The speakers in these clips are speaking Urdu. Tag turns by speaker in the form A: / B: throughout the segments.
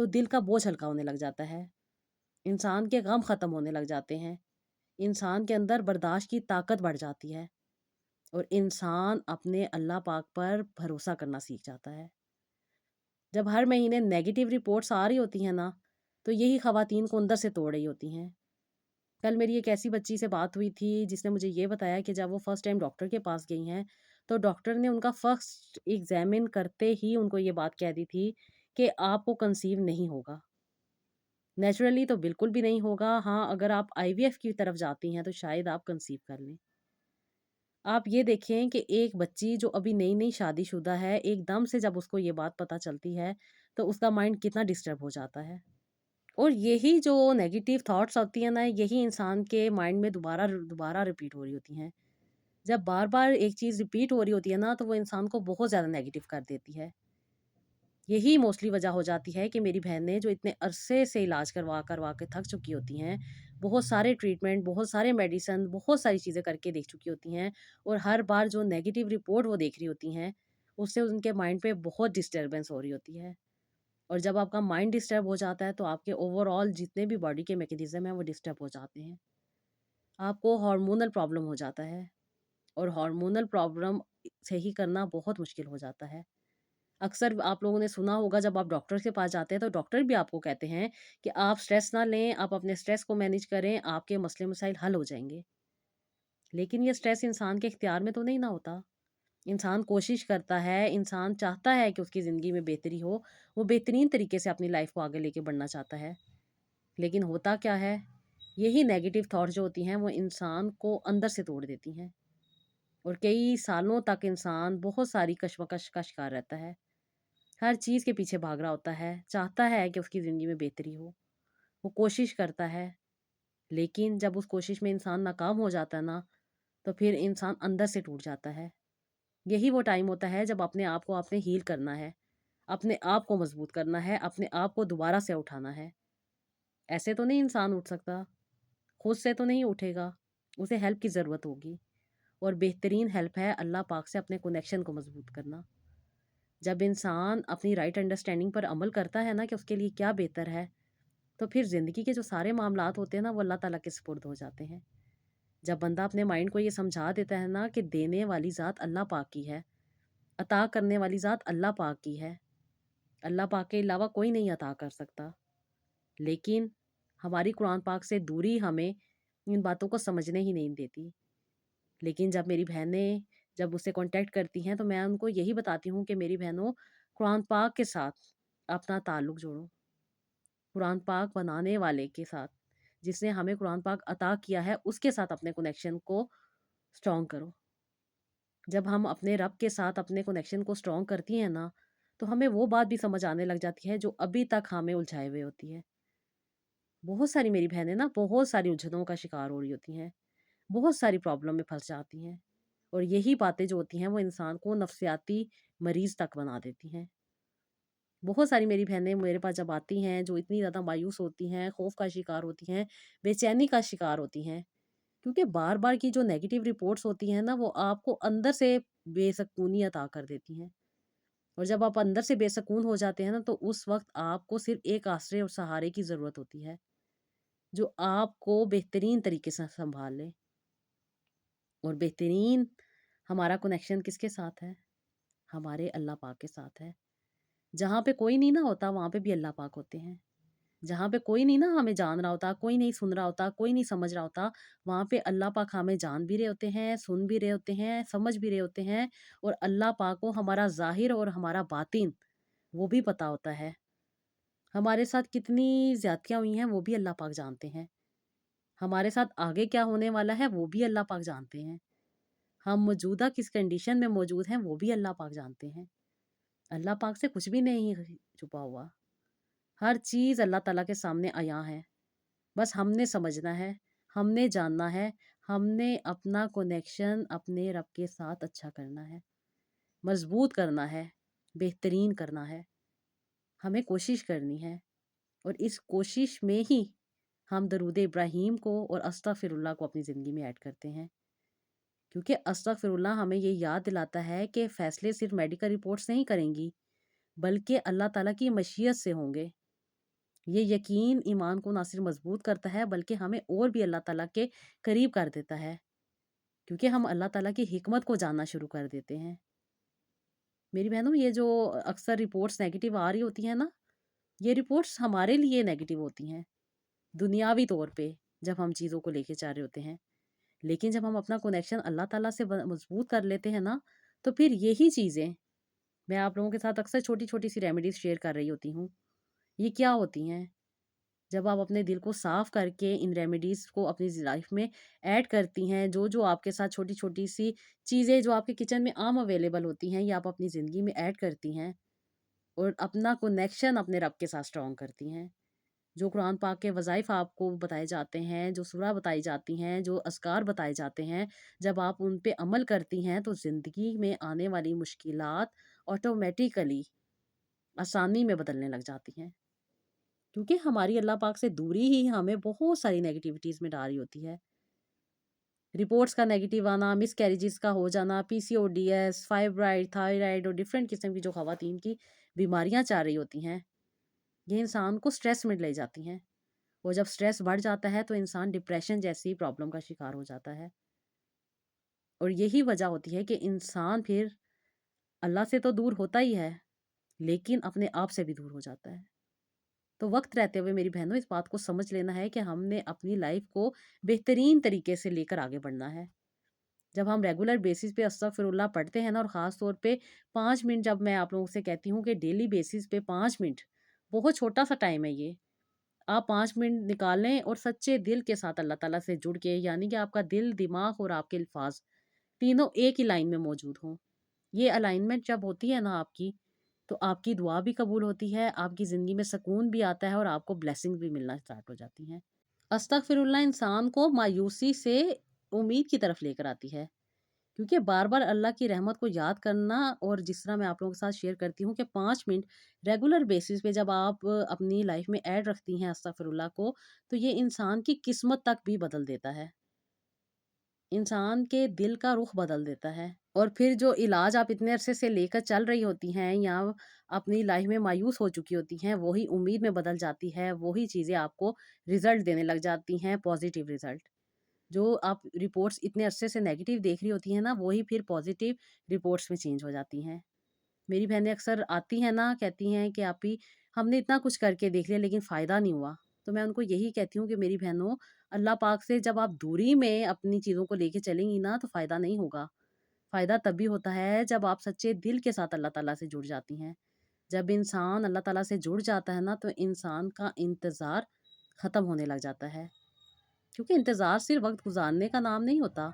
A: تو دل کا بوجھ ہلکا ہونے لگ جاتا ہے، انسان کے غم ختم ہونے لگ جاتے ہیں، انسان کے اندر برداشت کی طاقت بڑھ جاتی ہے، اور انسان اپنے اللہ پاک پر بھروسہ کرنا سیکھ جاتا ہے۔ جب ہر مہینے نیگیٹو رپورٹس آ رہی ہوتی ہیں نا، تو یہی خواتین کو اندر سے توڑ رہی ہوتی ہیں۔ کل میری ایک ایسی بچی سے بات ہوئی تھی جس نے مجھے یہ بتایا کہ جب وہ فرسٹ ٹائم ڈاکٹر کے پاس گئی ہیں، تو ڈاکٹر نے ان کا فرسٹ ایگزامن کرتے ہی ان کو یہ بات کہہ دی تھی کہ آپ کو کنسیو نہیں ہوگا۔ نیچرلی تو بالکل بھی نہیں ہوگا، ہاں اگر آپ آئی وی ایف کی طرف جاتی ہیں تو شاید آپ کنسیو کر لیں۔ آپ یہ دیکھیں کہ ایک بچی جو ابھی نئی نئی شادی شدہ ہے، ایک دم سے جب اس کو یہ بات پتہ چلتی ہے تو اس کا مائنڈ کتنا ڈسٹرب ہو جاتا ہے، اور یہی جو نیگیٹو تھاٹس ہوتی ہیں نا، یہی انسان کے مائنڈ میں دوبارہ دوبارہ ریپیٹ ہو رہی ہوتی ہیں۔ جب بار بار ایک چیز ریپیٹ ہو رہی ہوتی ہے نا، تو وہ انسان کو بہت زیادہ نیگیٹو کر دیتی ہے۔ یہی موسٹلی وجہ ہو جاتی ہے کہ میری بہنیں جو اتنے عرصے سے علاج کروا کے تھک چکی ہوتی ہیں، بہت سارے ٹریٹمنٹ، بہت سارے میڈیسن، بہت ساری چیزیں کر کے دیکھ چکی ہوتی ہیں، اور ہر بار جو نیگیٹو رپورٹ وہ دیکھ رہی ہوتی ہیں، اس سے ان کے مائنڈ پہ بہت ڈسٹربنس ہو رہی ہوتی ہے، اور جب آپ کا مائنڈ ڈسٹرب ہو جاتا ہے تو آپ کے اوور آل جتنے بھی باڈی کے میکینزم ہیں وہ ڈسٹرب ہو جاتے ہیں۔ آپ کو ہارمونل پرابلم ہو جاتا ہے، اور ہارمونل پرابلم صحیح کرنا بہت مشکل ہو جاتا ہے۔ اکثر آپ لوگوں نے سنا ہوگا جب آپ ڈاکٹر کے پاس جاتے ہیں تو ڈاکٹر بھی آپ کو کہتے ہیں کہ آپ سٹریس نہ لیں، آپ اپنے سٹریس کو مینیج کریں، آپ کے مسئلے مسائل حل ہو جائیں گے۔ لیکن یہ سٹریس انسان کے اختیار میں تو نہیں نہ ہوتا۔ انسان کوشش کرتا ہے، انسان چاہتا ہے کہ اس کی زندگی میں بہتری ہو، وہ بہترین طریقے سے اپنی لائف کو آگے لے کے بڑھنا چاہتا ہے، لیکن ہوتا کیا ہے، یہی نیگیٹو تھاٹ جو ہوتی ہیں وہ انسان کو اندر سے توڑ دیتی ہیں، اور کئی سالوں تک انسان بہت ساری کشمکش کا شکار رہتا ہے، ہر چیز کے پیچھے بھاگ رہا ہوتا ہے، چاہتا ہے کہ اس کی زندگی میں بہتری ہو، وہ کوشش کرتا ہے، لیکن جب اس کوشش میں انسان ناکام ہو جاتا ہے نا، تو پھر انسان اندر سے ٹوٹ جاتا ہے۔ یہی وہ ٹائم ہوتا ہے جب اپنے آپ کو آپ نے ہیل کرنا ہے، اپنے آپ کو مضبوط کرنا ہے، اپنے آپ کو دوبارہ سے اٹھانا ہے۔ ایسے تو نہیں انسان اٹھ سکتا، خود سے تو نہیں اٹھے گا، اسے ہیلپ کی ضرورت ہوگی، اور بہترین ہیلپ ہے اللہ پاک سے اپنے کنیکشن کو مضبوط کرنا۔ جب انسان اپنی رائٹ انڈرسٹینڈنگ پر عمل کرتا ہے نا کہ اس کے لیے کیا بہتر ہے، تو پھر زندگی کے جو سارے معاملات ہوتے ہیں نا وہ اللہ تعالیٰ کے سپرد ہو جاتے ہیں۔ جب بندہ اپنے مائنڈ کو یہ سمجھا دیتا ہے نا کہ دینے والی ذات اللہ پاک کی ہے، عطا کرنے والی ذات اللہ پاک کی ہے، اللہ پاک کے علاوہ کوئی نہیں عطا کر سکتا، لیکن ہماری قرآن پاک سے دوری ہمیں ان باتوں کو سمجھنے ہی نہیں دیتی۔ لیکن جب میری بہنیں جب اس سے کانٹیکٹ کرتی ہیں تو میں ان کو یہی بتاتی ہوں کہ میری بہنوں، قرآن پاک کے ساتھ اپنا تعلق جوڑو، قرآن پاک بنانے والے کے ساتھ، جس نے ہمیں قرآن پاک عطا کیا ہے، اس کے ساتھ اپنے کنیکشن کو سٹرونگ کرو۔ جب ہم اپنے رب کے ساتھ اپنے کنیکشن کو سٹرونگ کرتی ہیں نا، تو ہمیں وہ بات بھی سمجھ آنے لگ جاتی ہے جو ابھی تک ہمیں الجھائے ہوئے ہوتی ہے۔ بہت ساری میری بہنیں نا بہت ساری الجھنوں کا شکار ہو رہی ہوتی ہیں، بہت ساری پرابلم میں پھنس جاتی ہیں، اور یہی باتیں جو ہوتی ہیں وہ انسان کو نفسیاتی مریض تک بنا دیتی ہیں۔ بہت ساری میری بہنیں میرے پاس جب آتی ہیں جو اتنی زیادہ مایوس ہوتی ہیں، خوف کا شکار ہوتی ہیں، بے چینی کا شکار ہوتی ہیں، کیونکہ بار بار کی جو نیگیٹو رپورٹس ہوتی ہیں نا وہ آپ کو اندر سے بے سکونی عطا کر دیتی ہیں، اور جب آپ اندر سے بے سکون ہو جاتے ہیں نا تو اس وقت آپ کو صرف ایک آسرے اور سہارے کی ضرورت ہوتی ہے جو آپ کو بہترین طریقے سے سنبھال لے، اور بہترین ہمارا کنیکشن کس کے ساتھ ہے؟ ہمارے اللہ پاک کے ساتھ ہے۔ جہاں پہ کوئی نہیں نہ ہوتا وہاں پہ بھی اللہ پاک ہوتے ہیں، جہاں پہ کوئی نہیں نا ہمیں جان رہا ہوتا، کوئی نہیں سن رہا ہوتا، کوئی نہیں سمجھ رہا ہوتا، وہاں پہ اللہ پاک ہمیں جان بھی رہے ہوتے ہیں، سن بھی رہے ہوتے ہیں، سمجھ بھی رہے ہوتے ہیں، اور اللہ پاک کو ہمارا ظاہر اور ہمارا باطن وہ بھی پتہ ہوتا ہے۔ ہمارے ساتھ کتنی زیادتیاں ہوئی ہیں وہ بھی اللہ پاک جانتے ہیں، ہمارے ساتھ آگے کیا ہونے والا ہے وہ بھی اللہ پاک جانتے ہیں، ہم موجودہ کس کنڈیشن میں موجود ہیں وہ بھی اللہ پاک جانتے ہیں۔ اللہ پاک سے کچھ بھی نہیں چھپا ہوا، ہر چیز اللہ تعالیٰ کے سامنے عیاں ہے، بس ہم نے سمجھنا ہے، ہم نے جاننا ہے، ہم نے اپنا کنیکشن اپنے رب کے ساتھ اچھا کرنا ہے، مضبوط کرنا ہے، بہترین کرنا ہے، ہمیں کوشش کرنی ہے، اور اس کوشش میں ہی ہم درود ابراہیم کو اور استغفر اللہ کو اپنی زندگی میں ایڈ کرتے ہیں، کیونکہ استغفر اللہ ہمیں یہ یاد دلاتا ہے کہ فیصلے صرف میڈیکل رپورٹس نہیں کریں گی، بلکہ اللہ تعالیٰ کی مشیت سے ہوں گے۔ یہ یقین ایمان کو نہ صرف مضبوط کرتا ہے بلکہ ہمیں اور بھی اللہ تعالیٰ کے قریب کر دیتا ہے، کیونکہ ہم اللہ تعالیٰ کی حکمت کو جاننا شروع کر دیتے ہیں۔ میری بہنوں، یہ جو اکثر رپورٹس نیگیٹو آ رہی ہوتی ہیں نا، یہ رپورٹس ہمارے لیے نیگیٹو ہوتی ہیں دنیاوی طور پہ، جب ہم چیزوں کو لے کے چل رہے ہوتے ہیں۔ لیکن جب ہم اپنا کنیکشن اللہ تعالیٰ سے مضبوط کر لیتے ہیں نا، تو پھر یہی چیزیں میں آپ لوگوں کے ساتھ اکثر چھوٹی چھوٹی سی ریمیڈیز شیئر کر رہی ہوتی ہوں۔ یہ کیا ہوتی ہیں؟ جب آپ اپنے دل کو صاف کر کے ان ریمیڈیز کو اپنی لائف میں ایڈ کرتی ہیں، جو جو آپ کے ساتھ چھوٹی چھوٹی سی چیزیں جو آپ کے کچن میں عام اویلیبل ہوتی ہیں، یا آپ اپنی زندگی میں ایڈ کرتی ہیں اور اپنا کنیکشن اپنے رب کے ساتھ اسٹرانگ کرتی ہیں، جو قرآن پاک کے وظائف آپ کو بتائے جاتے ہیں، جو سورہ بتائی جاتی ہیں، جو اذکار بتائے جاتے ہیں، جب آپ ان پہ عمل کرتی ہیں تو زندگی میں آنے والی مشکلات آٹومیٹیکلی آسانی میں بدلنے لگ جاتی ہیں، کیونکہ ہماری اللہ پاک سے دوری ہی ہمیں بہت ساری نیگیٹیوٹیز میں ڈال رہی ہوتی ہے۔ رپورٹس کا نیگیٹو آنا، مس کیریجز کا ہو جانا، پی سی او ڈی ایس، فائبرائڈ، تھائرائڈ اور ڈفرینٹ قسم کی جو خواتین کی بیماریاں چل رہی ہوتی ہیں، یہ انسان کو سٹریس میں لے جاتی ہیں، اور جب سٹریس بڑھ جاتا ہے تو انسان ڈپریشن جیسی پرابلم کا شکار ہو جاتا ہے، اور یہی وجہ ہوتی ہے کہ انسان پھر اللہ سے تو دور ہوتا ہی ہے، لیکن اپنے آپ سے بھی دور ہو جاتا ہے۔ تو وقت رہتے ہوئے میری بہنوں، اس بات کو سمجھ لینا ہے کہ ہم نے اپنی لائف کو بہترین طریقے سے لے کر آگے بڑھنا ہے۔ جب ہم ریگولر بیسس پہ استغفر اللہ پڑھتے ہیں نا، اور خاص طور پہ 5 منٹ، جب میں آپ لوگوں سے کہتی ہوں کہ ڈیلی بیسس پہ 5 منٹ، بہت چھوٹا سا ٹائم ہے یہ، آپ 5 منٹ نکالیں اور سچے دل کے ساتھ اللہ تعالیٰ سے جڑ کے، یعنی کہ آپ کا دل، دماغ اور آپ کے الفاظ تینوں ایک ہی لائن میں موجود ہوں، یہ الائنمنٹ جب ہوتی ہے نا آپ کی، تو آپ کی دعا بھی قبول ہوتی ہے، آپ کی زندگی میں سکون بھی آتا ہے، اور آپ کو بلیسنگ بھی ملنا اسٹارٹ ہو جاتی ہیں۔ استغفر اللہ انسان کو مایوسی سے امید کی طرف لے کر آتی ہے، کیونکہ بار بار اللہ کی رحمت کو یاد کرنا، اور جس طرح میں آپ لوگوں کے ساتھ شیئر کرتی ہوں کہ 5 منٹ ریگولر بیسس پہ جب آپ اپنی لائف میں ایڈ رکھتی ہیں استغفر اللہ کو، تو یہ انسان کی قسمت تک بھی بدل دیتا ہے، انسان کے دل کا رخ بدل دیتا ہے، اور پھر جو علاج آپ اتنے عرصے سے لے کر چل رہی ہوتی ہیں، یا اپنی لائف میں مایوس ہو چکی ہوتی ہیں، وہی امید میں بدل جاتی ہے، وہی چیزیں آپ کو رزلٹ دینے لگ جاتی ہیں، پازیٹیو رزلٹ۔ جو آپ رپورٹس اتنے عرصے سے نیگیٹو دیکھ رہی ہوتی ہیں نا، وہی پھر پازیٹیو رپورٹس میں چینج ہو جاتی ہیں۔ میری بہنیں اکثر آتی ہیں نا، کہتی ہیں کہ آپی ہم نے اتنا کچھ کر کے دیکھ لیا لیکن فائدہ نہیں ہوا، تو میں ان کو یہی کہتی ہوں کہ میری بہنوں، اللہ پاک سے جب آپ دوری میں اپنی چیزوں کو لے کے چلیں گی نا، تو فائدہ نہیں ہوگا۔ فائدہ تب بھی ہوتا ہے جب آپ سچے دل کے ساتھ اللہ تعالیٰ سے جڑ جاتی ہیں۔ جب انسان اللہ تعالیٰ سے جڑ جاتا ہے نا، تو انسان کا انتظار ختم ہونے لگ جاتا ہے، کیونکہ انتظار صرف وقت گزارنے کا نام نہیں ہوتا،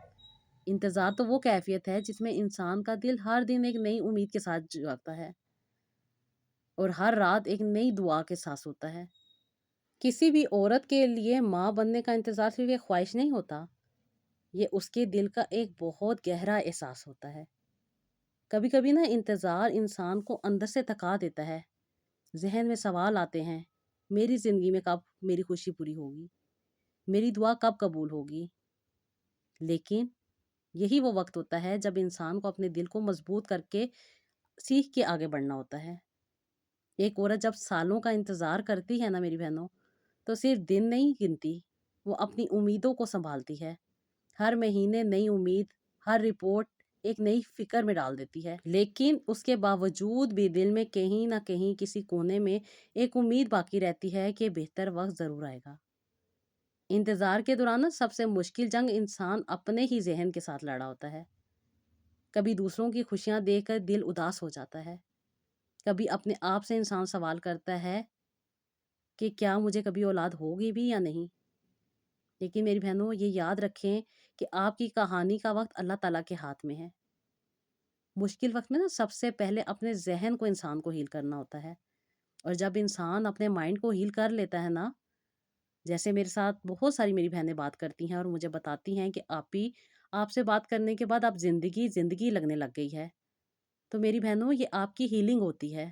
A: انتظار تو وہ کیفیت ہے جس میں انسان کا دل ہر دن ایک نئی امید کے ساتھ جاگتا ہے، اور ہر رات ایک نئی دعا کے ساتھ ہوتا ہے۔ کسی بھی عورت کے لیے ماں بننے کا انتظار صرف ایک خواہش نہیں ہوتا، یہ اس کے دل کا ایک بہت گہرا احساس ہوتا ہے۔ کبھی کبھی نا انتظار انسان کو اندر سے تھکا دیتا ہے، ذہن میں سوال آتے ہیں، میری زندگی میں کب میری خوشی پوری ہوگی، میری دعا کب قبول ہوگی؟ لیکن یہی وہ وقت ہوتا ہے جب انسان کو اپنے دل کو مضبوط کر کے سیکھ کے آگے بڑھنا ہوتا ہے۔ ایک عورت جب سالوں کا انتظار کرتی ہے نا میری بہنوں، تو صرف دن نہیں گنتی، وہ اپنی امیدوں کو سنبھالتی ہے، ہر مہینے نئی امید، ہر رپورٹ ایک نئی فکر میں ڈال دیتی ہے، لیکن اس کے باوجود بھی دل میں کہیں نہ کہیں کسی کونے میں ایک امید باقی رہتی ہے کہ بہتر وقت ضرور آئے گا۔ انتظار کے دوران نا سب سے مشکل جنگ انسان اپنے ہی ذہن کے ساتھ لڑا ہوتا ہے۔ کبھی دوسروں کی خوشیاں دیکھ کر دل اداس ہو جاتا ہے، کبھی اپنے آپ سے انسان سوال کرتا ہے کہ کیا مجھے کبھی اولاد ہوگی بھی یا نہیں۔ لیکن میری بہنوں، یہ یاد رکھیں کہ آپ کی کہانی کا وقت اللہ تعالیٰ کے ہاتھ میں ہے۔ مشکل وقت میں نا سب سے پہلے اپنے ذہن کو انسان کو ہیل کرنا ہوتا ہے، اور جب انسان اپنے مائنڈ کو ہیل کر لیتا ہے نا، جیسے میرے ساتھ بہت ساری میری بہنیں بات کرتی ہیں اور مجھے بتاتی ہیں کہ آپی آپ سے بات کرنے کے بعد اب زندگی زندگی لگنے لگ گئی ہے، تو میری بہنوں یہ آپ کی ہیلنگ ہوتی ہے،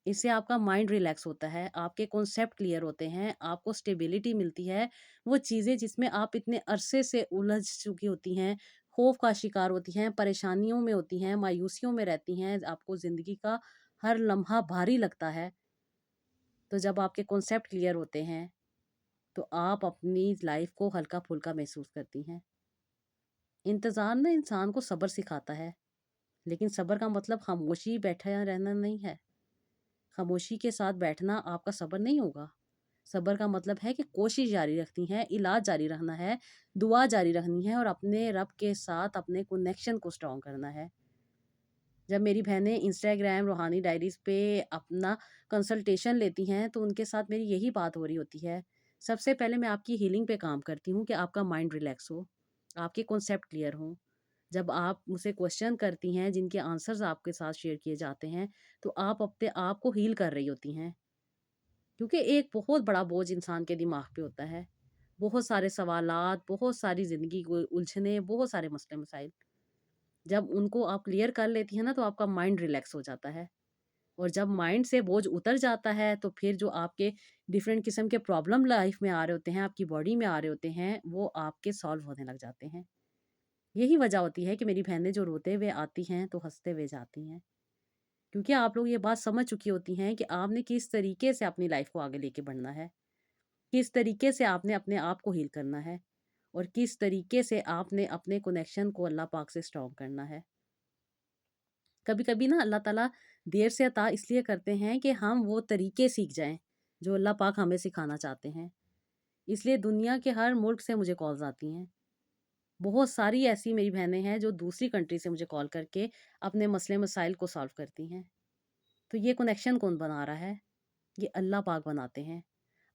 A: اس سے آپ کا مائنڈ ریلیکس ہوتا ہے، آپ کے کانسیپٹ کلیئر ہوتے ہیں، آپ کو سٹیبلٹی ملتی ہے، وہ چیزیں جس میں آپ اتنے عرصے سے الجھ چکی ہوتی ہیں، خوف کا شکار ہوتی ہیں، پریشانیوں میں ہوتی ہیں، مایوسیوں میں رہتی ہیں، آپ کو زندگی کا ہر لمحہ بھاری لگتا ہے، تو جب آپ کے کانسیپٹ کلیئر ہوتے ہیں تو آپ اپنی لائف کو ہلکا پھلکا محسوس کرتی ہیں۔ انتظار نا انسان کو صبر سکھاتا ہے، لیکن صبر کا مطلب خاموشی بیٹھا رہنا نہیں ہے۔ خاموشی کے ساتھ بیٹھنا آپ کا صبر نہیں ہوگا۔ صبر کا مطلب ہے کہ کوشش جاری رکھنی ہے، علاج جاری رکھنا ہے، دعا جاری رکھنی ہے اور اپنے رب کے ساتھ اپنے کنیکشن کو اسٹرانگ کرنا ہے۔ جب میری بہنیں انسٹاگرام روحانی ڈائریز پہ اپنا کنسلٹیشن لیتی ہیں تو ان کے ساتھ میری یہی بات ہو رہی ہوتی ہے۔ سب سے پہلے میں آپ کی ہیلنگ پہ کام کرتی ہوں کہ آپ کا مائنڈ ریلیکس ہو، آپ کے کنسیپٹ کلیئر ہوں۔ جب آپ مجھ سے کوشچن کرتی ہیں جن کے آنسرز آپ کے ساتھ شیئر کیے جاتے ہیں تو آپ اپنے آپ کو ہیل کر رہی ہوتی ہیں، کیونکہ ایک بہت بڑا بوجھ انسان کے دماغ پہ ہوتا ہے، بہت سارے سوالات، بہت ساری زندگی کو الجھنے، بہت سارے مسئلے مسائل۔ جب ان کو آپ کلیئر کر لیتی ہیں نا تو آپ کا مائنڈ ریلیکس ہو جاتا ہے، اور جب مائنڈ سے بوجھ اتر جاتا ہے تو پھر جو آپ کے ڈیفرنٹ قسم کے پرابلم لائف میں آ رہے ہوتے ہیں، آپ کی باڈی میں آ رہے ہوتے ہیں، وہ آپ کے سالو ہونے لگ جاتے ہیں۔ یہی وجہ ہوتی ہے کہ میری بہنیں جو روتے ہوئے آتی ہیں تو ہنستے ہوئے جاتی ہیں، کیونکہ آپ لوگ یہ بات سمجھ چکی ہوتی ہیں کہ آپ نے کس طریقے سے اپنی لائف کو آگے لے کے بڑھنا ہے، کس طریقے سے آپ نے اپنے آپ کو ہیل کرنا ہے، اور کس طریقے سے آپ نے اپنے کنیکشن کو اللہ پاک سے اسٹرانگ کرنا ہے۔ کبھی کبھی نا اللہ تعالیٰ دیر سے عطا اس لیے کرتے ہیں کہ ہم وہ طریقے سیکھ جائیں جو اللہ پاک ہمیں سکھانا چاہتے ہیں۔ اس لیے دنیا کے ہر ملک سے مجھے کالز آتی ہیں، بہت ساری ایسی میری بہنیں ہیں جو دوسری کنٹری سے مجھے کال کر کے اپنے مسئلے مسائل کو سالو کرتی ہیں۔ تو یہ کنیکشن کون بنا رہا ہے؟ یہ اللہ پاک بناتے ہیں۔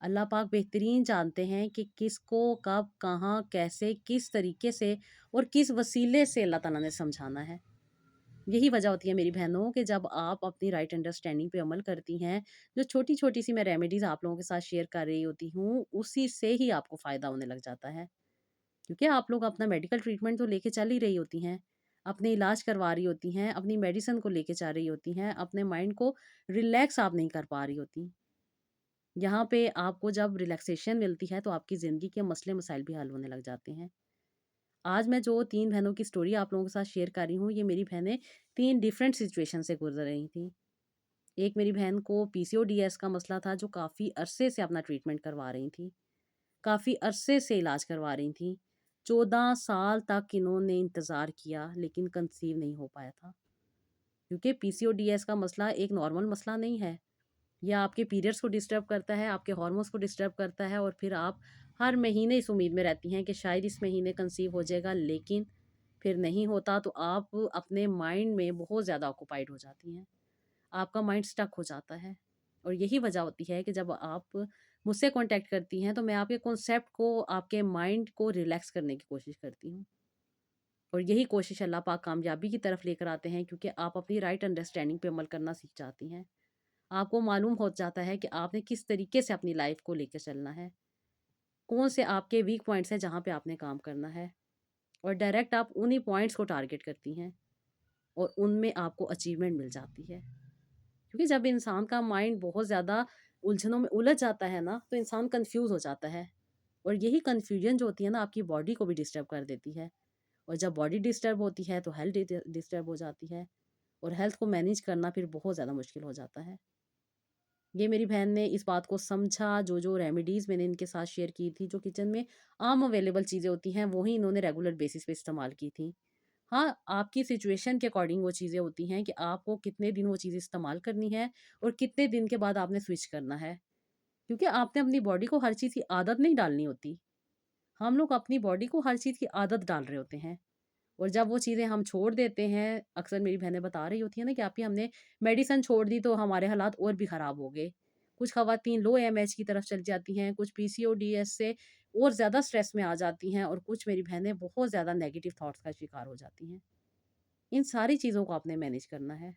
A: اللہ پاک بہترین جانتے ہیں کہ کس کو کب کہاں کیسے کس طریقے سے اور کس وسیلے سے اللہ تعالیٰ نے سمجھانا ہے۔ یہی وجہ ہوتی ہے میری بہنوں کہ جب آپ اپنی رائٹ انڈرسٹینڈنگ پہ عمل کرتی ہیں، جو چھوٹی چھوٹی سی میں ریمیڈیز آپ لوگوں کے ساتھ شیئر کر رہی ہوتی ہوں، اسی سے ہی آپ کو فائدہ ہونے لگ جاتا ہے، کیونکہ آپ لوگ اپنا میڈیکل ٹریٹمنٹ تو لے کے چل ہی رہی ہوتی ہیں، اپنے علاج کروا رہی ہوتی ہیں، اپنی میڈیسن کو لے کے چل رہی ہوتی ہیں، اپنے مائنڈ کو ریلیکس آپ نہیں کر پا رہی ہوتی۔ یہاں پہ آپ کو جب ریلیکسیشن ملتی ہے تو آپ کی زندگی کے مسئلے مسائل بھی حل ہونے لگ جاتے ہیں۔ آج میں جو 3 بہنوں کی سٹوری آپ لوگوں کے ساتھ شیئر کر رہی ہوں، یہ میری بہنیں 3 ڈیفرنٹ سچویشن سے گزر رہی تھیں۔ ایک میری بہن کو پی سی او ڈی ایس کا مسئلہ تھا جو کافی عرصے سے اپنا ٹریٹمنٹ کروا رہی تھیں، کافی عرصے سے علاج کروا رہی تھیں، 14 سال تک انہوں نے انتظار کیا لیکن کنسیو نہیں ہو پایا تھا، کیونکہ پی سی او ڈی ایس کا مسئلہ ایک نارمل مسئلہ نہیں ہے۔ یہ آپ کے پیریڈز کو ڈسٹرب کرتا ہے، آپ کے ہارمونس کو ڈسٹرب کرتا ہے، اور پھر آپ ہر مہینے اس امید میں رہتی ہیں کہ شاید اس مہینے کنسیو ہو جائے گا، لیکن پھر نہیں ہوتا تو آپ اپنے مائنڈ میں بہت زیادہ آکوپائڈ ہو جاتی ہیں، آپ کا مائنڈ سٹک ہو جاتا ہے۔ اور یہی وجہ ہوتی ہے کہ جب آپ مجھ سے کانٹیکٹ کرتی ہیں تو میں آپ کے کنسیپٹ کو، آپ کے مائنڈ کو ریلیکس کرنے کی کوشش کرتی ہوں، اور یہی کوشش اللہ پاک کامیابی کی طرف لے کر آتے ہیں، کیونکہ آپ اپنی رائٹ انڈرسٹینڈنگ پہ عمل کرنا سیکھ جاتی ہیں۔ آپ کو معلوم ہو جاتا ہے کہ آپ نے کس طریقے سے اپنی لائف کو لے کے چلنا ہے، کون سے آپ کے ویک پوائنٹس ہیں جہاں پہ آپ نے کام کرنا ہے، اور ڈائریکٹ آپ انہی پوائنٹس کو ٹارگٹ کرتی ہیں اور ان میں آپ کو اچیومنٹ مل جاتی ہے۔ کیونکہ جب انسان کا مائنڈ بہت زیادہ الجھنوں میں الجھ جاتا ہے نا تو انسان کنفیوز ہو جاتا ہے، اور یہی کنفیوژن جو ہوتی ہے نا آپ کی باڈی کو بھی ڈسٹرب کر دیتی ہے، اور جب باڈی ڈسٹرب ہوتی ہے تو ہیلتھ ڈسٹرب ہو جاتی ہے، اور ہیلتھ کو مینیج کرنا پھر بہت زیادہ مشکل ہو جاتا ہے۔ یہ میری بہن نے اس بات کو سمجھا، جو ریمیڈیز میں نے ان کے ساتھ شیئر کی تھی، جو کچن میں عام اویلیبل چیزیں ہوتی ہیں وہی انہوں نے ریگولر بیسس پہ استعمال کی تھیں۔ ہاں، آپ کی سچویشن کے اکارڈنگ وہ چیزیں ہوتی ہیں کہ آپ کو کتنے دن وہ چیزیں استعمال کرنی ہے اور کتنے دن کے بعد آپ نے سوئچ کرنا ہے، کیونکہ آپ نے اپنی باڈی کو ہر چیز کی عادت نہیں ڈالنی ہوتی۔ ہم لوگ اپنی باڈی کو ہر چیز کی عادت ڈال رہے ہوتے ہیں، اور جب وہ چیزیں ہم چھوڑ دیتے ہیں، اکثر میری بہنیں بتا رہی ہوتی ہیں نا کہ آپ ہی ہم نے میڈیسن چھوڑ دی تو ہمارے حالات اور بھی خراب ہو گئے۔ کچھ خواتین لو ایم ایچ کی طرف چل جاتی ہیں، کچھ پی سی او ڈی ایس سے اور زیادہ سٹریس میں آ جاتی ہیں، اور کچھ میری بہنیں بہت زیادہ نیگیٹو تھاٹس کا شکار ہو جاتی ہیں۔ ان ساری چیزوں کو آپ نے مینیج کرنا ہے،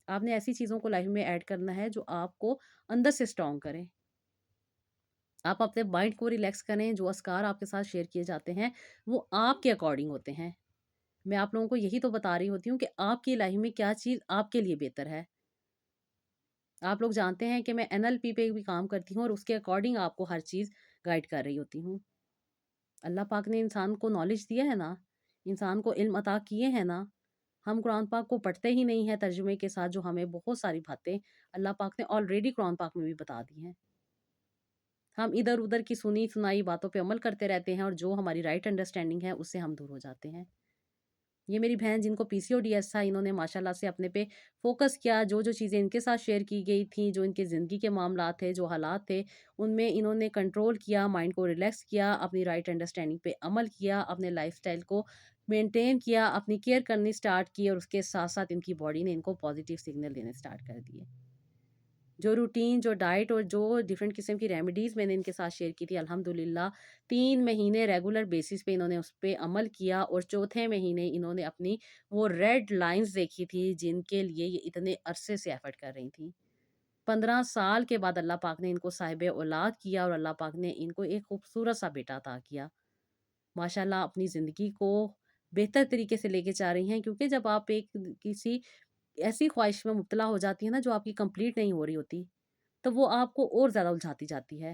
A: آپ نے ایسی چیزوں کو لائف میں ایڈ کرنا ہے جو آپ کو اندر سے اسٹرانگ کریں۔ آپ اپنے مائنڈ کو ریلیکس کریں، جو اذکار آپ کے ساتھ شیئر کیے جاتے ہیں وہ آپ کے اکارڈنگ ہوتے ہیں۔ میں آپ لوگوں کو یہی تو بتا رہی ہوتی ہوں کہ آپ کی لائف میں کیا چیز آپ کے لیے بہتر ہے۔ آپ لوگ جانتے ہیں کہ میں این ایل پی پہ بھی کام کرتی ہوں، اور اس کے اکارڈنگ آپ کو ہر چیز گائیڈ کر رہی ہوتی ہوں۔ اللہ پاک نے انسان کو نالج دیا ہے نا، انسان کو علم عطا کیے ہیں نا، ہم قرآن پاک کو پڑھتے ہی نہیں ہیں ترجمے کے ساتھ، جو ہمیں بہت ساری باتیں اللہ پاک نے آلریڈی قرآن پاک میں بھی بتا دی ہیں۔ ہم ادھر ادھر کی سنی سنائی باتوں پہ عمل کرتے رہتے ہیں، اور جو ہماری رائٹ انڈرسٹینڈنگ ہے اس سے ہم دور ہو جاتے ہیں۔ یہ میری بہن جن کو پی سی او ڈی ایس تھا، انہوں نے ماشاءاللہ سے اپنے پہ فوکس کیا، جو جو چیزیں ان کے ساتھ شیئر کی گئی تھیں، جو ان کے زندگی کے معاملات تھے، جو حالات تھے، ان میں انہوں نے کنٹرول کیا، مائنڈ کو ریلیکس کیا، اپنی رائٹ انڈرسٹینڈنگ پہ عمل کیا، اپنے لائف سٹائل کو مینٹین کیا، اپنی کیئر کرنی سٹارٹ کی، اور اس کے ساتھ ساتھ ان کی باڈی نے ان کو پازیٹیو سگنل دینے سٹارٹ کر دیے۔ جو روٹین، جو ڈائٹ اور جو ڈفرینٹ قسم کی ریمیڈیز میں نے ان کے ساتھ شیئر کی تھی، الحمدللہ 3 مہینے ریگولر بیسس پہ انہوں نے اس پہ عمل کیا، اور چوتھے مہینے انہوں نے اپنی وہ ریڈ لائنز دیکھی تھی جن کے لیے یہ اتنے عرصے سے ایفرٹ کر رہی تھیں۔ 15 سال کے بعد اللہ پاک نے ان کو صاحب اولاد کیا، اور اللہ پاک نے ان کو ایک خوبصورت سا بیٹا عطا کیا۔ ماشاءاللہ اپنی زندگی کو بہتر طریقے سے لے کے چاہ رہی ہیں، کیونکہ جب آپ ایک کسی ایسی خواہش میں مبتلا ہو جاتی ہیں نا جو آپ کی کمپلیٹ نہیں ہو رہی ہوتی، تو وہ آپ کو اور زیادہ الجھاتی جاتی ہے۔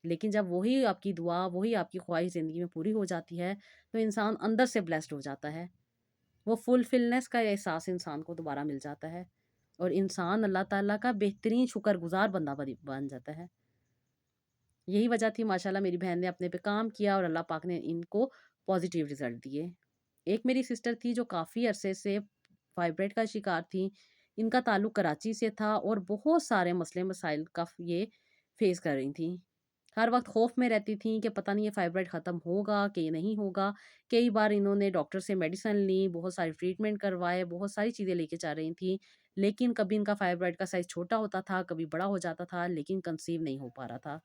A: لیکن جب وہی آپ کی دعا، وہی آپ کی خواہش زندگی میں پوری ہو جاتی ہے، تو انسان اندر سے بلیسڈ ہو جاتا ہے۔ وہ فلفلنس کا احساس انسان کو دوبارہ مل جاتا ہے، اور انسان اللہ تعالیٰ کا بہترین شکر گزار بندہ بن جاتا ہے۔ یہی وجہ تھی ماشاءاللہ میری بہن نے اپنے پہ کام کیا، اور اللہ پاک نے ان کو پازیٹیو رزلٹ دیے۔ ایک میری سسٹر تھی جو کافی عرصے سے فائبرائڈ کا شکار تھی۔ ان کا تعلق کراچی سے تھا، اور بہت سارے مسئلے مسائل کا یہ فیس کر رہی تھیں۔ ہر وقت خوف میں رہتی تھیں کہ پتہ نہیں یہ فائبرائڈ ختم ہوگا کہ یہ نہیں ہوگا۔ کئی بار انہوں نے ڈاکٹر سے میڈیسن لی، بہت ساری ٹریٹمنٹ کروائے، بہت ساری چیزیں لے کے چاہ رہی تھیں، لیکن کبھی ان کا فائبرائڈ کا سائز چھوٹا ہوتا تھا، کبھی بڑا ہو جاتا تھا، لیکن کنسیو نہیں ہو پا رہا تھا۔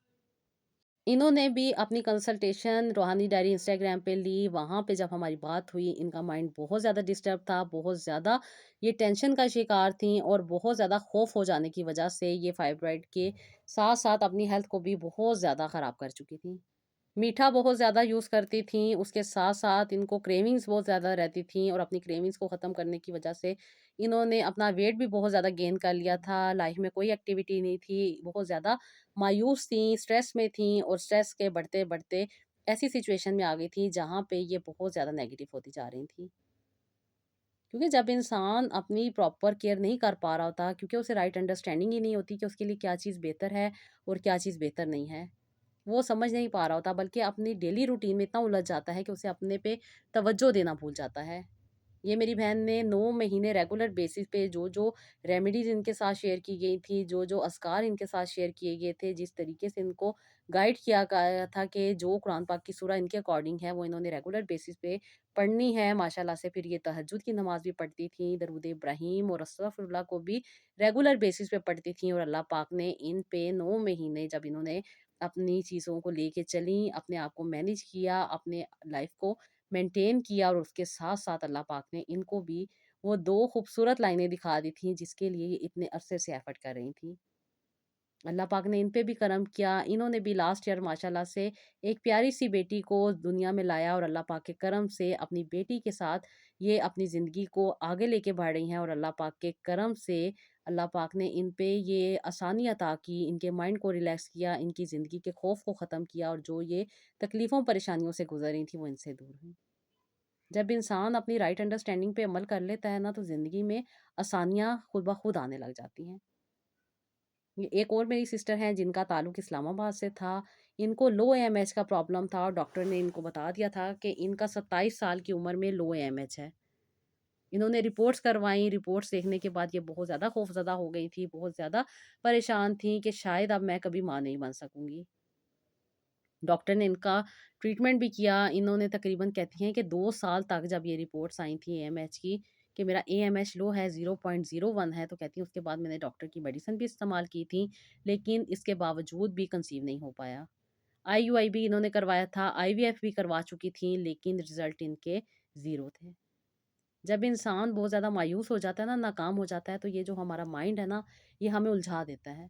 A: انہوں نے بھی اپنی کنسلٹیشن روحانی ڈائری انسٹاگرام پہ لی۔ وہاں پہ جب ہماری بات ہوئی، ان کا مائنڈ بہت زیادہ ڈسٹرب تھا، بہت زیادہ یہ ٹینشن کا شکار تھیں، اور بہت زیادہ خوف ہو جانے کی وجہ سے یہ فائبرائڈ کے ساتھ ساتھ اپنی ہیلتھ کو بھی بہت زیادہ خراب کر چکی تھیں۔ میٹھا بہت زیادہ یوز کرتی تھیں، اس کے ساتھ ساتھ ان کو کریونگز بہت زیادہ رہتی تھیں، اور اپنی کریونگز کو ختم کرنے کی وجہ سے انہوں نے اپنا ویٹ بھی بہت زیادہ گین کر لیا تھا۔ لائف میں کوئی ایکٹیویٹی نہیں تھی، بہت زیادہ مایوس تھیں، اسٹریس میں تھیں، اور اسٹریس کے بڑھتے بڑھتے ایسی سچویشن میں آ گئی تھیں جہاں پہ یہ بہت زیادہ نیگیٹو ہوتی جا رہی تھیں۔ کیونکہ جب انسان اپنی پراپر کیئر نہیں کر پا رہا ہوتا، کیونکہ اسے رائٹ انڈرسٹینڈنگ ہی نہیں ہوتی کہ اس کے لیے کیا چیز بہتر ہے اور کیا چیز بہتر نہیں ہے، وہ سمجھ نہیں پا رہا ہوتا، بلکہ اپنی ڈیلی روٹین میں اتنا الجھ جاتا ہے کہ اسے اپنے پہ توجہ دینا بھول جاتا ہے۔ یہ میری بہن نے 9 مہینے ریگولر بیسس پہ جو جو ریمیڈیز ان کے ساتھ شیئر کی گئی تھی، جو جو اذکار ان کے ساتھ شیئر کیے گئے تھے، جس طریقے سے ان کو گائیڈ کیا گیا تھا کہ جو قرآن پاک کی سورہ ان کے اکارڈنگ ہے وہ انہوں نے ریگولر بیسس پہ پڑھنی ہے۔ ماشاءاللہ سے پھر یہ تہجد کی نماز بھی پڑھتی تھیں، درود ابراہیم اور استغفر اللہ کو بھی ریگولر بیسس پہ پڑھتی تھیں، اور اللہ پاک نے ان پہ 9 مہینے جب انہوں نے اپنی چیزوں کو لے کے چلیں، اپنے آپ کو مینیج کیا، اپنے لائف کو مینٹین کیا، اور اس کے ساتھ ساتھ اللہ پاک نے ان کو بھی وہ 2 خوبصورت لائنیں دکھا دی تھیں جس کے لیے یہ اتنے عرصے سے ایفرٹ کر رہی تھیں۔ اللہ پاک نے ان پہ بھی کرم کیا، انہوں نے بھی لاسٹ ایئر ماشاءاللہ سے ایک پیاری سی بیٹی کو دنیا میں لایا، اور اللہ پاک کے کرم سے اپنی بیٹی کے ساتھ یہ اپنی زندگی کو آگے لے کے بڑھ رہی ہیں، اور اللہ پاک کے کرم سے اللہ پاک نے ان پہ یہ آسانی عطا کی، ان کے مائنڈ کو ریلیکس کیا، ان کی زندگی کے خوف کو ختم کیا، اور جو یہ تکلیفوں پریشانیوں سے گزر رہی تھیں وہ ان سے دور ہوئی۔ جب انسان اپنی رائٹ انڈرسٹینڈنگ پہ عمل کر لیتا ہے نا، تو زندگی میں آسانیاں خود بخود آنے لگ جاتی ہیں۔ یہ ایک اور میری سسٹر ہیں جن کا تعلق اسلام آباد سے تھا، ان کو لو اے ایم ایچ کا پرابلم تھا، اور ڈاکٹر نے ان کو بتا دیا تھا کہ ان کا 27 سال کی عمر میں لو اے ایم ایچ ہے۔ انہوں نے رپورٹس کروائیں، رپورٹس دیکھنے کے بعد یہ بہت زیادہ خوفزدہ ہو گئی تھی، بہت زیادہ پریشان تھیں کہ شاید اب میں کبھی ماں نہیں بن سکوں گی۔ ڈاکٹر نے ان کا ٹریٹمنٹ بھی کیا، انہوں نے تقریباً کہتی ہیں کہ 2 سال تک جب یہ رپورٹس آئی تھیں اے ایم ایچ کی کہ میرا اے ایم ایچ لو ہے، 0.01 ہے، تو کہتی ہیں اس کے بعد میں نے ڈاکٹر کی میڈیسن بھی استعمال کی تھی، لیکن اس کے باوجود بھی کنسیو نہیں ہو پایا۔ آئی یو آئی بھی انہوں نے کروایا تھا، آئی وی ایف بھی کروا چکی تھیں، لیکن رزلٹ ان کے 0 تھے۔ جب انسان بہت زیادہ مایوس ہو جاتا ہے نا، ناکام ہو جاتا ہے، تو یہ جو ہمارا مائنڈ ہے نا، یہ ہمیں الجھا دیتا ہے،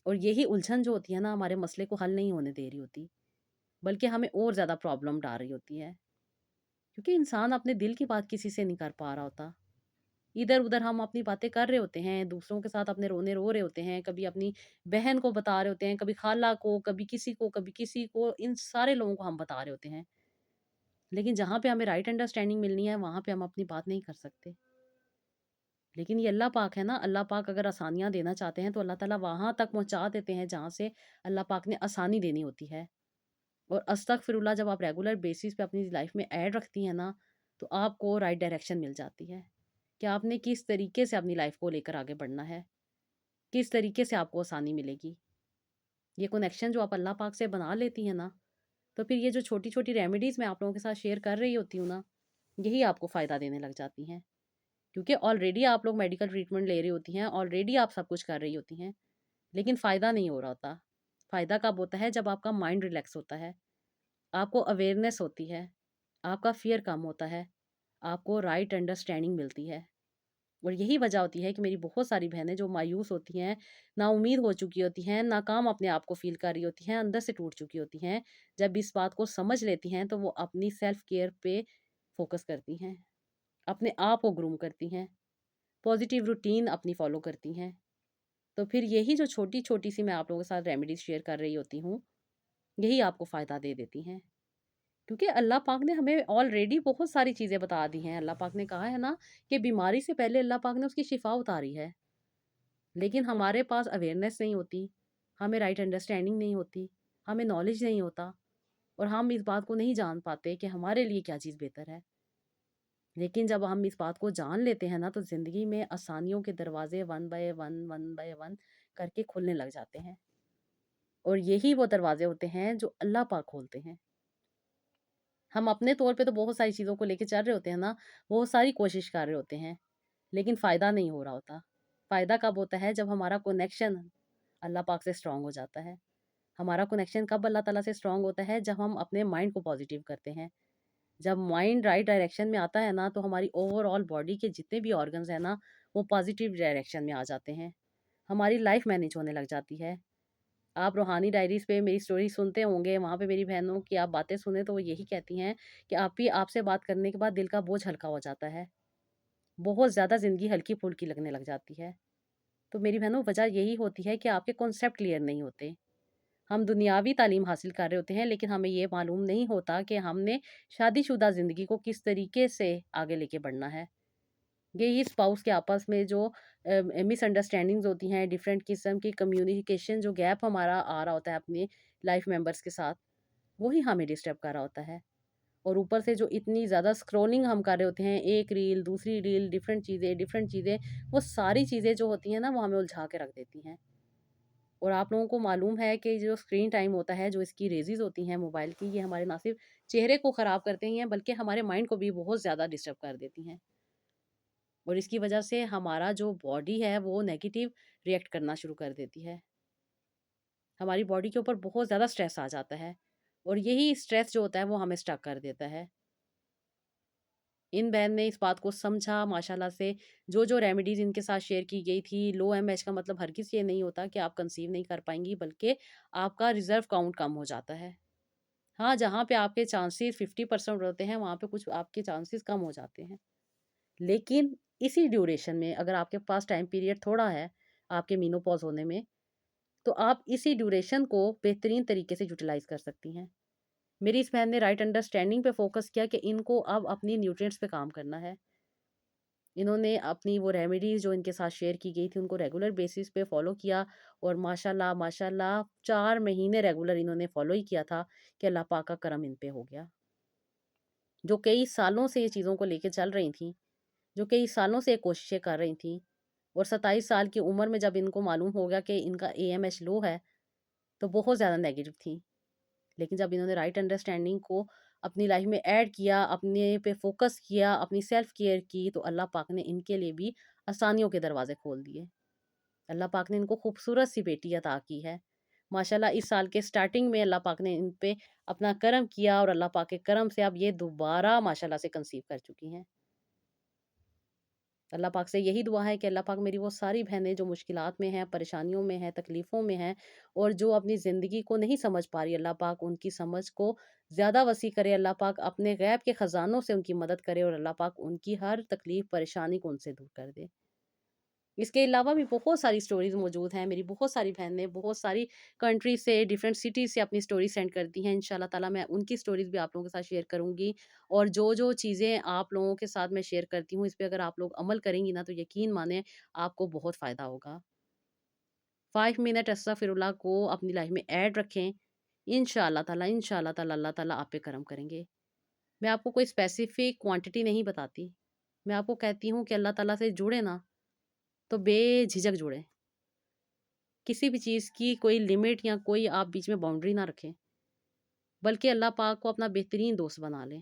A: اور یہی الجھن جو ہوتی ہے نا، ہمارے مسئلے کو حل نہیں ہونے دے رہی ہوتی، بلکہ ہمیں اور زیادہ پرابلم ڈال رہی ہوتی ہے، کیونکہ انسان اپنے دل کی بات کسی سے نہیں کر پا رہا ہوتا۔ ادھر ادھر ہم اپنی باتیں کر رہے ہوتے ہیں، دوسروں کے ساتھ اپنے رونے رو رہے ہوتے ہیں، کبھی اپنی بہن کو بتا رہے ہوتے ہیں، کبھی خالہ کو، کبھی کسی کو، کبھی کسی کو، ان سارے لوگوں کو ہم بتا رہے ہوتے ہیں، لیکن جہاں پہ ہمیں رائٹ انڈرسٹینڈنگ ملنی ہے وہاں پہ ہم اپنی بات نہیں کر سکتے۔ لیکن یہ اللہ پاک ہے نا، اللہ پاک اگر آسانیاں دینا چاہتے ہیں تو اللہ تعالیٰ وہاں تک پہنچا دیتے ہیں جہاں سے اللہ پاک نے آسانی دینی ہوتی ہے۔ اور استغفراللہ جب آپ ریگولر بیسس پہ اپنی لائف میں ایڈ رکھتی ہیں نا، تو آپ کو رائٹ ڈائریکشن مل جاتی ہے کہ آپ نے کس طریقے سے اپنی لائف کو لے کر آگے بڑھنا ہے، کس طریقے سے آپ کو آسانی ملے گی۔ یہ کنیکشن جو آپ اللہ پاک سے بنا لیتی ہیں نا، تو پھر یہ جو چھوٹی چھوٹی ریمیڈیز میں آپ لوگوں کے ساتھ شیئر کر رہی ہوتی ہوں نا، یہی آپ کو فائدہ دینے لگ جاتی ہیں، کیونکہ آلریڈی آپ لوگ میڈیکل ٹریٹمنٹ لے رہی ہوتی ہیں، آلریڈی آپ سب کچھ کر رہی ہوتی ہیں، لیکن فائدہ نہیں ہو رہا ہوتا۔ فائدہ کب ہوتا ہے؟ جب آپ کا مائنڈ ریلیکس ہوتا ہے، آپ کو اویئرنیس ہوتی ہے، آپ کا فیئر کم ہوتا ہے، آپ کو رائٹ انڈرسٹینڈنگ ملتی ہے۔ اور یہی وجہ ہوتی ہے کہ میری بہت ساری بہنیں جو مایوس ہوتی ہیں، نا امید ہو چکی ہوتی ہیں، ناکام اپنے آپ کو فیل کر رہی ہوتی ہیں، اندر سے ٹوٹ چکی ہوتی ہیں، جب اس بات کو سمجھ لیتی ہیں تو وہ اپنی سیلف کیئر پہ فوکس کرتی ہیں، اپنے آپ کو گروم کرتی ہیں، پازیٹیو روٹین اپنی فالو کرتی ہیں۔ تو پھر یہی جو چھوٹی چھوٹی سی میں آپ لوگوں کے ساتھ ریمیڈیز شیئر کر رہی ہوتی ہوں، یہی آپ کو فائدہ دے دیتی ہیں، کیونکہ اللہ پاک نے ہمیں آلریڈی بہت ساری چیزیں بتا دی ہیں۔ اللہ پاک نے کہا ہے نا کہ بیماری سے پہلے اللہ پاک نے اس کی شفا اتاری ہے، لیکن ہمارے پاس اویئرنیس نہیں ہوتی، ہمیں رائٹ انڈرسٹینڈنگ نہیں ہوتی، ہمیں نالج نہیں ہوتا، اور ہم اس بات کو نہیں جان پاتے کہ ہمارے لیے کیا چیز بہتر ہے۔ لیکن جب ہم اس بات کو جان لیتے ہیں نا، تو زندگی میں آسانیوں کے دروازے ون بائی ون کر کے کھلنے لگ جاتے ہیں، اور یہی وہ دروازے ہوتے ہیں جو اللہ پاک کھولتے ہیں۔ ہم اپنے طور پہ تو بہت ساری چیزوں کو لے کے چل رہے ہوتے ہیں نا، بہت ساری کوشش کر رہے ہوتے ہیں، لیکن فائدہ نہیں ہو رہا ہوتا۔ فائدہ کب ہوتا ہے؟ جب ہمارا کنیکشن اللہ پاک سے اسٹرانگ ہو جاتا ہے۔ ہمارا کنیکشن کب اللہ تعالیٰ سے اسٹرانگ ہوتا ہے؟ جب ہم اپنے مائنڈ کو پازیٹیو کرتے ہیں۔ جب مائنڈ رائٹ ڈائریکشن میں آتا ہے نا، تو ہماری اوور آل باڈی کے جتنے بھی آرگنز ہیں نا، وہ پازیٹیو ڈائریکشن میں آ جاتے ہیں، ہماری لائف مینیج ہونے لگ جاتی ہے۔ آپ روحانی ڈائریز پہ میری سٹوری سنتے ہوں گے، وہاں پہ میری بہنوں کی آپ باتیں سنیں تو وہ یہی کہتی ہیں کہ آپ سے بات کرنے کے بعد دل کا بوجھ ہلکا ہو جاتا ہے، بہت زیادہ زندگی ہلکی پھلکی لگنے لگ جاتی ہے۔ تو میری بہنوں، وجہ یہی ہوتی ہے کہ آپ کے کانسیپٹ کلیئر نہیں ہوتے۔ ہم دنیاوی تعلیم حاصل کر رہے ہوتے ہیں، لیکن ہمیں یہ معلوم نہیں ہوتا کہ ہم نے شادی شدہ زندگی کو کس طریقے سے آگے لے کے بڑھنا ہے۔ یہی اسپاؤس کے آپس میں جو مس انڈرسٹینڈنگز ہوتی ہیں، ڈفرینٹ قسم کی کمیونیکیشن جو گیپ ہمارا آ رہا ہوتا ہے اپنے لائف ممبرس کے ساتھ، وہی ہمیں ڈسٹرب کر رہا ہوتا ہے۔ اور اوپر سے جو اتنی زیادہ اسکرولنگ ہم کر رہے ہوتے ہیں، ایک ریل دوسری ریل، ڈفرینٹ چیزیں، وہ ساری چیزیں جو ہوتی ہیں نا، وہ ہمیں الجھا کے رکھ دیتی ہیں۔ اور آپ لوگوں کو معلوم ہے کہ جو اسکرین ٹائم ہوتا ہے، جو اس کی ریزز ہوتی ہیں موبائل کی، یہ ہمارے نہ صرف چہرے کو خراب کرتے ہیں بلکہ ہمارے مائنڈ کو بھی بہت زیادہ ڈسٹرب کر دیتی ہیں، اور اس کی وجہ سے ہمارا جو باڈی ہے وہ نیگیٹو ریئیکٹ کرنا شروع کر دیتی ہے، ہماری باڈی کے اوپر بہت زیادہ سٹریس آ جاتا ہے، اور یہی سٹریس جو ہوتا ہے وہ ہمیں اسٹک کر دیتا ہے۔ ان بہن نے اس بات کو سمجھا ماشاءاللہ سے، جو ریمیڈیز ان کے ساتھ شیئر کی گئی تھی۔ لو ایم ایچ کا مطلب ہرگز یہ نہیں ہوتا کہ آپ کنسیو نہیں کر پائیں گی، بلکہ آپ کا ریزرو کاؤنٹ کم ہو جاتا ہے۔ ہاں، جہاں پہ آپ کے چانسز 50% ہوتے ہیں، وہاں پہ کچھ آپ کے چانسز کم ہو جاتے ہیں، لیکن اسی ڈیوریشن میں اگر آپ کے پاس ٹائم پیریڈ تھوڑا ہے آپ کے مینوپاز ہونے میں، تو آپ اسی ڈیوریشن کو بہترین طریقے سے یوٹیلائز کر سکتی ہیں۔ میری اس بہن نے رائٹ انڈرسٹینڈنگ پہ فوکس کیا کہ ان کو اب اپنی نیوٹرینٹس پہ کام کرنا ہے۔ انہوں نے اپنی وہ ریمیڈیز جو ان کے ساتھ شیئر کی گئی تھی، ان کو ریگولر بیسس پہ فالو کیا، اور ماشاءاللہ 4 مہینے ریگولر انہوں نے فالو ہی کیا تھا کہ اللہ پاک کا کرم ان پہ ہو گیا۔ جو کئی سالوں سے یہ چیزوں کو لے کے چل رہی تھیں، جو کئی سالوں سے یہ کوششیں کر رہی تھیں، اور 27 سال کی عمر میں جب ان کو معلوم ہو گیا کہ ان کا اے ایم ایچ لو ہے، تو بہت زیادہ نیگیٹو تھیں، لیکن جب انہوں نے رائٹ انڈرسٹینڈنگ کو اپنی لائف میں ایڈ کیا، اپنے پہ فوکس کیا، اپنی سیلف کیئر کی، تو اللہ پاک نے ان کے لیے بھی آسانیوں کے دروازے کھول دیے۔ اللہ پاک نے ان کو خوبصورت سی بیٹی عطا کی ہے ماشاءاللہ۔ اس سال کے سٹارٹنگ میں اللہ پاک نے ان پہ اپنا کرم کیا، اور اللہ پاک کے کرم سے اب یہ دوبارہ ماشاءاللہ سے کنسیو کر چکی ہیں۔ اللہ پاک سے یہی دعا ہے کہ اللہ پاک میری وہ ساری بہنیں جو مشکلات میں ہیں، پریشانیوں میں ہیں، تکلیفوں میں ہیں، اور جو اپنی زندگی کو نہیں سمجھ پا رہی، اللہ پاک ان کی سمجھ کو زیادہ وسیع کرے، اللہ پاک اپنے غیب کے خزانوں سے ان کی مدد کرے، اور اللہ پاک ان کی ہر تکلیف پریشانی کو ان سے دور کر دے۔ اس کے علاوہ بھی بہت ساری اسٹوریز موجود ہیں، میری بہت ساری بہنیں بہت ساری کنٹری سے، ڈفرینٹ سٹیز سے اپنی اسٹوری سینڈ کرتی ہیں، انشاءاللہ تعالیٰ میں ان کی اسٹوریز بھی آپ لوگوں کے ساتھ شیئر کروں گی، اور جو چیزیں آپ لوگوں کے ساتھ میں شیئر کرتی ہوں اس پہ اگر آپ لوگ عمل کریں گی نا تو یقین مانیں آپ کو بہت فائدہ ہوگا۔ 5 منٹ استغفر اللہ کو اپنی لائف میں ایڈ رکھیں، انشاءاللہ تعالیٰ اللہ تعالیٰ آپ پہ کرم کریں گے۔ میں آپ کو کوئی اسپیسیفک کوانٹٹی نہیں بتاتی، میں آپ کو کہتی ہوں کہ اللہ تعالیٰ سے جڑے نا تو بے جھجک جڑیں، کسی بھی چیز کی کوئی لمٹ یا کوئی آپ بیچ میں باؤنڈری نہ رکھیں، بلکہ اللہ پاک کو اپنا بہترین دوست بنا لیں،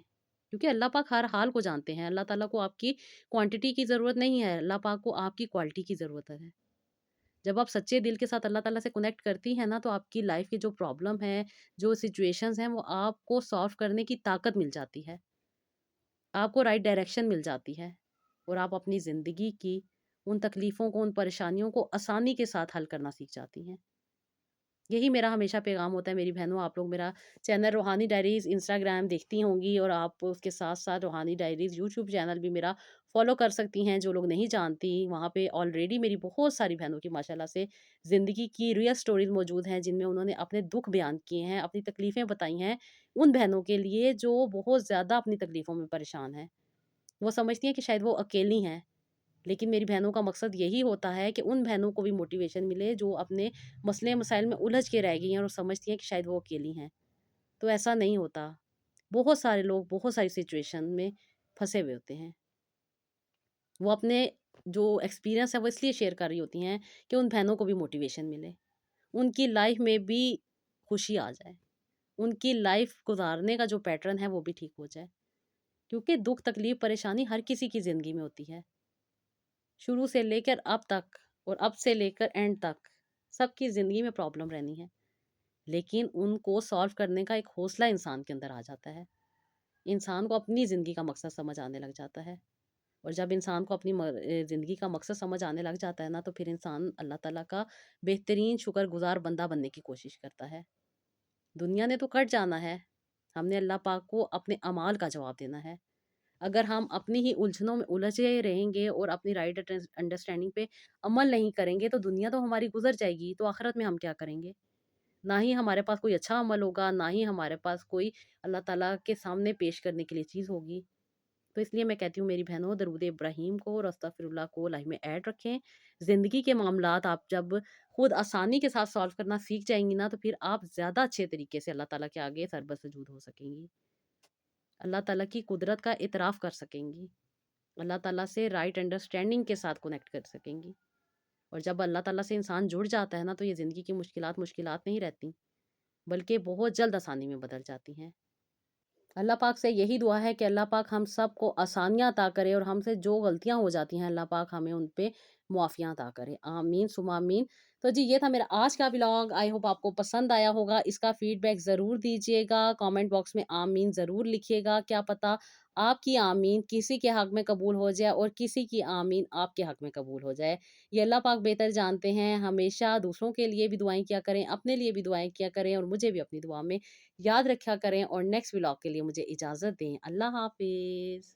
A: کیونکہ اللہ پاک ہر حال کو جانتے ہیں۔ اللہ تعالیٰ کو آپ کی کوانٹٹی کی ضرورت نہیں ہے، اللہ پاک کو آپ کی کوالٹی کی ضرورت ہے۔ جب آپ سچے دل کے ساتھ اللہ تعالیٰ سے کنیکٹ کرتی ہیں نا تو آپ کی لائف کی جو پرابلم ہے، جو سچویشنز ہیں وہ آپ کو سالو کرنے کی طاقت مل جاتی ہے، آپ کو رائٹ ڈائریکشن مل جاتی ہے، اور آپ اپنی زندگی کی ان تکلیفوں کو، ان پریشانیوں کو آسانی کے ساتھ حل کرنا سیکھ جاتی ہیں۔ یہی میرا ہمیشہ پیغام ہوتا ہے میری بہنوں، آپ لوگ میرا چینل روحانی ڈائریز انسٹاگرام دیکھتی ہوں گی، اور آپ اس کے ساتھ ساتھ روحانی ڈائریز یوٹیوب چینل بھی میرا فالو کر سکتی ہیں، جو لوگ نہیں جانتی وہاں پہ آلریڈی میری بہت ساری بہنوں کی ماشاءاللہ سے زندگی کی ریئل سٹوریز موجود ہیں، جن میں انہوں نے اپنے دکھ بیان کیے ہیں، اپنی تکلیفیں بتائی ہیں، ان بہنوں کے لیے جو بہت زیادہ اپنی تکلیفوں میں پریشان ہیں۔ وہ سمجھتی ہیں کہ شاید وہ اکیلی ہیں، لیکن میری بہنوں کا مقصد یہی ہوتا ہے کہ ان بہنوں کو بھی موٹیویشن ملے جو اپنے مسئلے مسائل میں الجھ کے رہ گئی ہیں اور سمجھتی ہیں کہ شاید وہ اکیلی ہیں، تو ایسا نہیں ہوتا۔ بہت سارے لوگ بہت ساری سچویشن میں پھنسے ہوئے ہوتے ہیں، وہ اپنے جو ایکسپیرینس ہے وہ اس لیے شیئر کر رہی ہوتی ہیں کہ ان بہنوں کو بھی موٹیویشن ملے، ان کی لائف میں بھی خوشی آ جائے، ان کی لائف گزارنے کا جو پیٹرن ہے وہ بھی ٹھیک ہو جائے، کیونکہ دکھ تکلیف پریشانی ہر کسی کی زندگی میں ہوتی ہے، شروع سے لے کر اب تک، اور اب سے لے کر اینڈ تک سب کی زندگی میں پرابلم رہنی ہے، لیکن ان کو سالو کرنے کا ایک حوصلہ انسان کے اندر آ جاتا ہے، انسان کو اپنی زندگی کا مقصد سمجھ آنے لگ جاتا ہے، اور جب انسان کو اپنی زندگی کا مقصد سمجھ آنے لگ جاتا ہے نا تو پھر انسان اللہ تعالیٰ کا بہترین شکر گزار بندہ بننے کی کوشش کرتا ہے۔ دنیا نے تو کٹ جانا ہے، ہم نے اللہ پاک کو اپنے اعمال کا جواب دینا ہے۔ اگر ہم اپنی ہی الجھنوں میں الجھے رہیں گے اور اپنی رائٹ انڈرسٹینڈنگ پہ عمل نہیں کریں گے تو دنیا تو ہماری گزر جائے گی، تو آخرت میں ہم کیا کریں گے؟ نہ ہی ہمارے پاس کوئی اچھا عمل ہوگا، نہ ہی ہمارے پاس کوئی اللہ تعالیٰ کے سامنے پیش کرنے کے لیے چیز ہوگی۔ تو اس لیے میں کہتی ہوں میری بہنوں، درود ابراہیم کو اور استغفر اللہ کو لائف میں ایڈ رکھیں۔ زندگی کے معاملات آپ جب خود آسانی کے ساتھ سالو کرنا سیکھ جائیں گی نا تو پھر آپ زیادہ اچھے طریقے سے اللہ تعالیٰ کے آگے سربسجود ہو سکیں گی، اللہ تعالیٰ کی قدرت کا اعتراف کر سکیں گی، اللہ تعالیٰ سے رائٹ انڈرسٹینڈنگ کے ساتھ کنیکٹ کر سکیں گی، اور جب اللہ تعالیٰ سے انسان جڑ جاتا ہے نا تو یہ زندگی کی مشکلات مشکلات نہیں رہتی، بلکہ بہت جلد آسانی میں بدل جاتی ہیں۔ اللہ پاک سے یہی دعا ہے کہ اللہ پاک ہم سب کو آسانیاں عطا کرے، اور ہم سے جو غلطیاں ہو جاتی ہیں اللہ پاک ہمیں ان پہ معافیاں عطا کرے، آمین ثم آمین۔ تو جی یہ تھا میرا آج کا ولاگ، آئی ہوپ آپ کو پسند آیا ہوگا، اس کا فیڈ بیک ضرور دیجیے گا، کامنٹ باکس میں آمین ضرور لکھیے گا، کیا پتہ آپ کی آمین کسی کے حق میں قبول ہو جائے اور کسی کی آمین آپ کے حق میں قبول ہو جائے، یہ اللہ پاک بہتر جانتے ہیں۔ ہمیشہ دوسروں کے لیے بھی دعائیں کیا کریں، اپنے لیے بھی دعائیں کیا کریں، اور مجھے بھی اپنی دعا میں یاد رکھا کریں، اور نیکسٹ ولاگ کے لیے مجھے اجازت دیں۔ اللہ حافظ۔